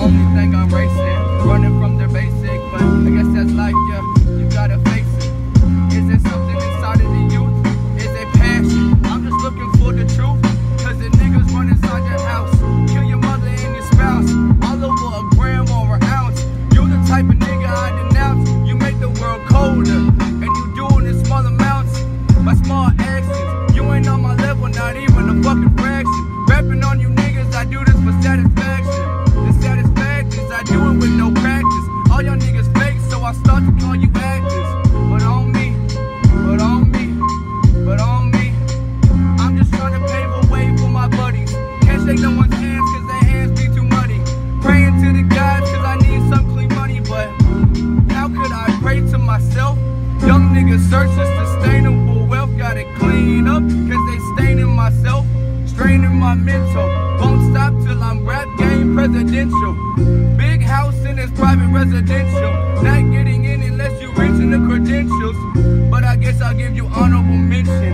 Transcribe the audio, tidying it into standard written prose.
only think I'm racing, running from the basic, but I guess that's life, yeah, you gotta face it. Is there something inside of the youth? Is there passion? I'm just looking for the truth, cause the niggas run inside your house, kill your mother and your spouse, all over a gram or an ounce. You the type of nigga I denounce, you make the world colder, and you do it in small amounts, by small actions. You ain't on my level, not even a fucking fraction. Rapping on you niggas, I do this for satisfaction. The satisfaction is I do it with no practice. All y'all niggas fake, so I start to call you actors. But on me, but on me, but on me, I'm just trying to pave a way for my buddies. Can't shake no one's hands cause their hands be too muddy. Praying to the gods cause I need some clean money, but how could I pray to myself? Young niggas search for sustainable wealth, gotta clean up cause they staining myself, straining my mental. Won't stop till I'm rap game presidential. Big house in this private residential. Not getting in unless you reaching the credentials, but I guess I'll give you honorable mention.